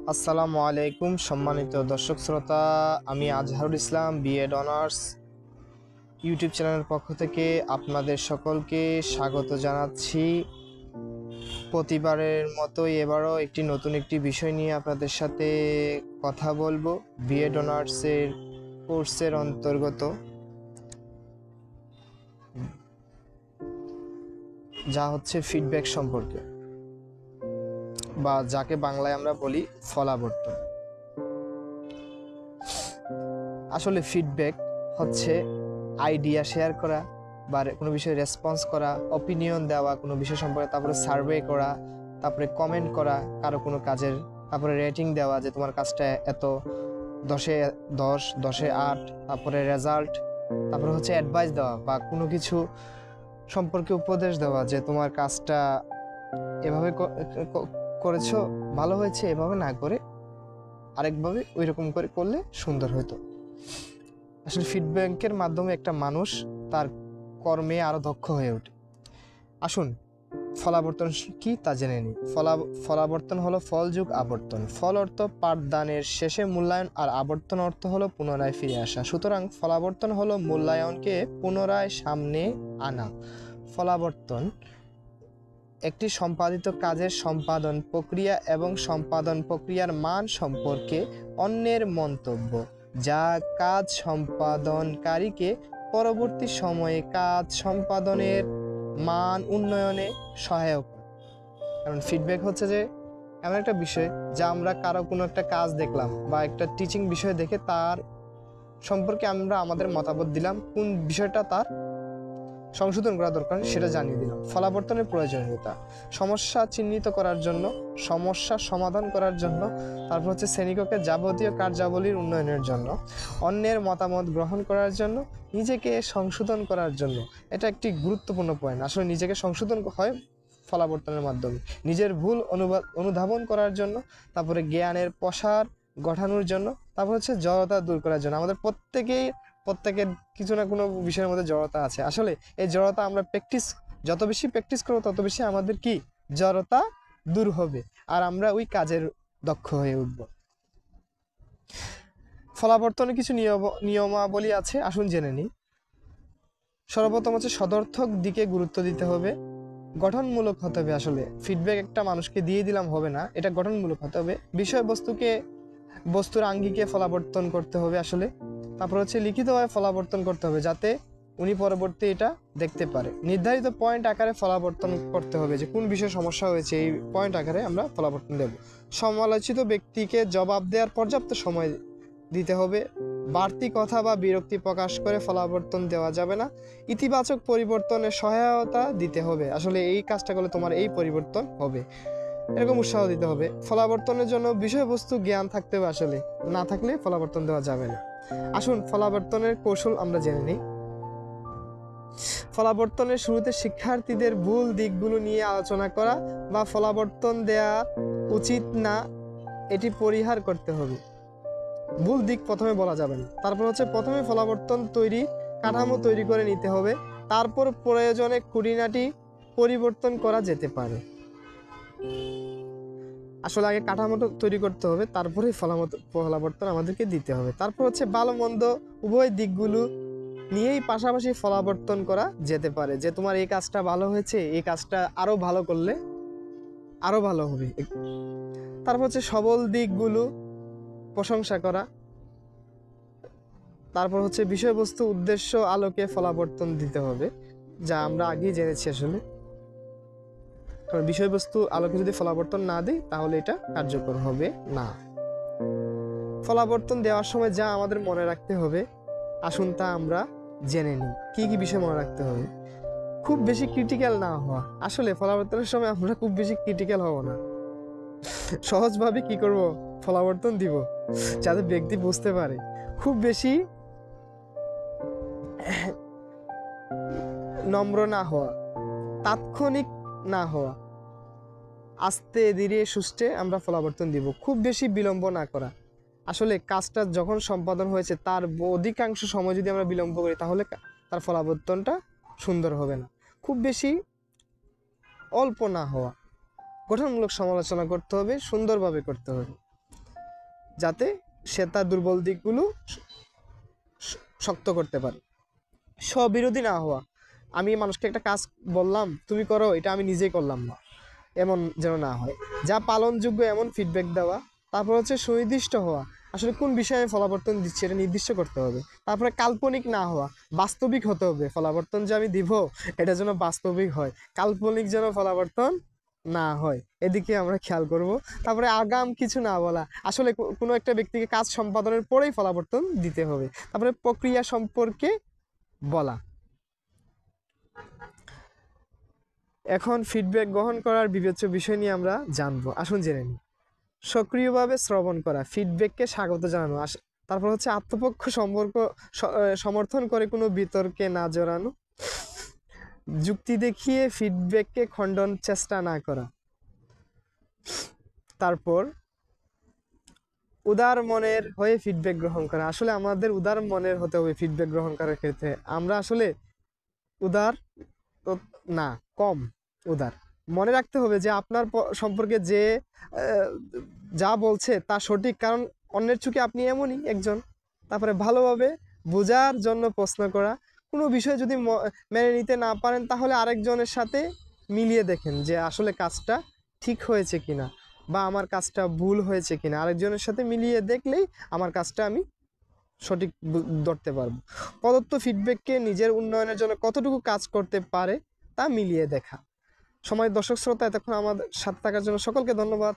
আসসালামু আলাইকুম সম্মানিত দর্শক শ্রোতা, আমি Azharul Islam B Ed honours YouTube চ্যানেলের পক্ষ থেকে আপনাদের সকলকে স্বাগত জানাচ্ছি। প্রতিবারের মতোই এবারও নতুন একটি বিষয় নিয়ে আপনাদের সাথে কথা বলবো। বিএড অনার্সের কোর্সের অন্তর্গত যা হচ্ছে ফিডব্যাক সম্পর্কে, বা যাকে বাংলায় আমরা বলি ফলাবর্তন। আসলে ফিডব্যাক হচ্ছে আইডিয়া শেয়ার করা বা কোনো বিষয়ে রেসপন্স করা, অপিনিয়ন দেওয়া কোনো বিষয় সম্পর্কে, তারপরে সার্ভে করা, তারপরে কমেন্ট করা কারো কোনো কাজের, তারপরে রেটিং দেওয়া যে তোমার কাজটা এত 10-এ 10, 10-এ 8, তারপরে রেজাল্ট, তারপরে হচ্ছে অ্যাডভাইস দেওয়া বা কোনো কিছু সম্পর্কে উপদেশ দেওয়া যে তোমার কাজটা এভাবে করেছো, ভালো হয়েছে, এভাবে না করে আরেকভাবে ওই রকম করে করলে সুন্দর হতো। আসলে ফিডব্যাকের মাধ্যমে একটা মানুষ তার কর্মে আরো দক্ষ হয়ে ওঠে। আসুন ফলাবর্তন কি তা জেনে নিই। ফলাবর্তন হলো ফল যুগ আবর্তন। ফল অর্থ পাঠদানের শেষে মূল্যায়ন, আর আবর্তন অর্থ হলো পুনরায় ফিরে আসা। সুতরাং ফলাবর্তন হলো মূল্যায়নকে পুনরায় সামনে আনা। ফলাবর্তন একটি সম্পাদিত কাজের সম্পাদন প্রক্রিয়া এবং সম্পাদন প্রক্রিয়ার মান সম্পর্কে অন্যের মন্তব্য, যা কাজ সম্পাদনকারীকে পরবর্তী সময়ে কাজ সম্পাদনের মান উন্নয়নে সহায়ক। কারণ ফিডব্যাক হচ্ছে যে এমন একটা বিষয় যা আমরা কারো কোনো একটা কাজ দেখলাম বা একটা টিচিং বিষয় দেখে তার সম্পর্কে আমরা আমাদের মতামত দিলাম, কোন বিষয়টা তার সংশোধন করা দরকার সেটা জানিয়ে দিলাম। ফলাবর্তনের প্রয়োজনীয়তা সমস্যা চিহ্নিত করার জন্য, সমস্যা সমাধান করার জন্য, তারপর হচ্ছে শ্রেণীকক্ষের যাবতীয় কার্যাবলীর উন্নয়নের জন্য, অন্যের মতামত গ্রহণ করার জন্য, নিজেকে সংশোধন করার জন্য। এটা একটি গুরুত্বপূর্ণ পয়েন্ট। আসলে নিজেকে সংশোধন হয় ফলাবর্তনের মাধ্যমে, নিজের ভুল অনুধাবন করার জন্য, তারপরে জ্ঞানের প্রসার ঘটানোর জন্য, তারপর হচ্ছে জড়তা দূর করার জন্য। আমাদের প্রত্যেকের কিছু না কোনো বিষয়ের মধ্যে জড়তা আছে। আসলে এই জড়তা আমরা যত বেশি প্র্যাকটিস করবো তত বেশি আমাদের কি জড়তা দূর হবে, আর আমরা ওই কাজের দক্ষ হয়ে উঠব। ফলাবর্তনে কিছু নিয়মাবলী আছে, আসুন জেনে নিই। সর্বপ্রথম হচ্ছে সদর্থক দিকে গুরুত্ব দিতে হবে, গঠনমূলক হতে হবে। আসলে ফিডব্যাক একটা মানুষকে দিয়ে দিলাম হবে না, এটা গঠনমূলক হতে হবে। বস্তুর আঙ্গিকে ফলাবর্তন করতে হবে আসলে। তারপর হচ্ছে লিখিতভাবে ফলাবর্তন করতে হবে, যাতে উনি পরবর্তী এটা দেখতে পারে। নির্ধারিত পয়েন্ট আকারে ফলাবর্তন করতে হবে, যে কোন বিষয়ে সমস্যা হয়েছে এই পয়েন্ট আকারে আমরা ফলাবর্তন দেব। সমালোচিত ব্যক্তিকে জবাব দেওয়ার পর্যাপ্ত সময় দিতে হবে। বাড়তি কথা বা বিরক্তি প্রকাশ করে ফলাবর্তন দেওয়া যাবে না। ইতিবাচক পরিবর্তনের সহায়তা দিতে হবে, আসলে এই কাজটা করলে তোমার এই পরিবর্তন হবে, এরকম উৎসাহ দিতে হবে। ফলাবর্তনের জন্য বিষয়বস্তু জ্ঞান থাকতে হবে, আসলে না থাকলে ফলাবর্তন দেওয়া যাবে না। আসুন ফলাবর্তনের কৌশল আমরা জেনে নিই। ফলাবর্তনের শুরুতে শিক্ষার্থীদের ভুল দিকগুলো নিয়ে আলোচনা করা বা ফলাবর্তন দেয়া উচিত না, এটি পরিহার করতে হবে। ভুল দিক প্রথমে বলা যাবে না। তারপর হচ্ছে প্রথমে ফলাবর্তন কাঠামো তৈরি করে নিতে হবে, তারপর প্রয়োজনে খুঁটিনাটি পরিবর্তন করা যেতে পারে। আসলে আগে কাঠামোটা তৈরি করতে হবে, তারপরে ফলাবর্তন আমাদেরকে দিতে হবে। তারপর হচ্ছে ভালো মন্দ উভয় দিকগুলো নিয়েই পাশাপাশি ফলাবর্তন করা যেতে পারে, যে তোমার এই কাজটা ভালো হয়েছে, এই কাজটা আরো ভালো করলে আরো ভালো হবে। তারপর হচ্ছে সবল দিকগুলো প্রশংসা করা। তারপর হচ্ছে বিষয়বস্তু উদ্দেশ্য আলোকে ফলাবর্তন দিতে হবে, যা আমরা আগেই জেনেছি। আসলে কারণ বিষয়বস্তু আলোকে যদি ফলাবর্তন না দিই তাহলে এটা কার্যকর হবে না। ফলাবর্তন দেওয়ার সময় যা আমাদের মনে রাখতে হবে, আসুন তা আমরা জেনে নিই। কি কি বিষয় মনে রাখতে হবে? খুব বেশি ক্রিটিক্যাল না হওয়া। আসলে ফলাবর্তনের সময় আমরা খুব বেশি ক্রিটিক্যাল হব না, সহজভাবে কি করব, ফলাবর্তন দিব, যাতে ব্যক্তি বুঝতে পারে। খুব বেশি নম্র না হওয়া, তাৎক্ষণিক না হওয়া, আস্তে ধীরে সুষ্ঠে আমরা ফলাবর্তন দিব। খুব বেশি বিলম্ব না করা। আসলে কাজটা যখন সম্পাদন হয়েছে তার অধিকাংশ সময় যদি আমরা বিলম্ব করি তাহলে তার ফলাবর্তনটা সুন্দর হবে না। খুব বেশি অল্প না হওয়া, গঠনমূলক সমালোচনা করতে হবে, সুন্দরভাবে করতে হবে। যাতে সে তার দুর্বল দিকগুলো শক্ত করতে পারে। স্ববিরোধী না হওয়া, আমি মানুষকে একটা কাজ বললাম তুমি করো, এটা আমি নিজেই করলাম না, এমন যেন না হয়। যা পালনযোগ্য এমন ফিডব্যাক দেওয়া। তারপর হচ্ছে সুনির্দিষ্ট হওয়া, আসলে কোন বিষয়ে ফলাবর্তন দিচ্ছি এটা নির্দিষ্ট করতে হবে। তারপরে কাল্পনিক না হওয়া, বাস্তবিক হতে হবে। ফলাবর্তন যে আমি দিব এটা যেন বাস্তবিক হয়, কাল্পনিক যেন ফলাবর্তন না হয়, এদিকে আমরা খেয়াল করব। তারপরে আগাম কিছু না বলা, আসলে কোনো একটা ব্যক্তিকে কাজ সম্পাদনের পরেই ফলাবর্তন দিতে হবে। তারপরে প্রক্রিয়া সম্পর্কে বলা। এখন ফিডব্যাক গ্রহণ করার বিবেচ্য বিষয় নিয়ে আমরা জানবো, আসুন জেনে নিই। সক্রিয়ভাবে শ্রবণ করা, ফিডব্যাককে স্বাগত জানানো। তারপর হচ্ছে আত্মপক্ষ সম্পর্ক সমর্থন করে কোনো বিতর্কে না জড়ানো। যুক্তি দেখিয়ে ফিডব্যাককে খণ্ডন চেষ্টা না করা। তারপর উদার মনের হয়ে ফিডব্যাক গ্রহণ করা, আসলে আমাদের উদার মনের হতে হবে ফিডব্যাক গ্রহণ করার ক্ষেত্রে। আমরা আসলে উদার তো না, কম উদার। মনে রাখতে হবে যে আপনার সম্পর্কে যে যা বলছে তা সঠিক, কারণ অন্যের চোখে আপনি এমনই একজন। তারপরে ভালোভাবে বোঝার জন্য প্রশ্ন করা, কোনো বিষয় যদি মেনে নিতে না পারেন তাহলে আরেকজনের সাথে মিলিয়ে দেখেন যে আসলে কাজটা ঠিক হয়েছে কিনা, বা আমার কাজটা ভুল হয়েছে কিনা। আরেকজনের সাথে মিলিয়ে দেখলেই আমার কাজটা আমি সঠিক ধরতে পারবো। প্রদত্ত ফিডব্যাককে নিজের উন্নয়নের জন্য কতটুকু কাজ করতে পারে তা মিলিয়ে দেখা। সময় দর্শক শ্রোতা, এতক্ষণ আমাদের সাথে থাকার জন্য সকলকে ধন্যবাদ।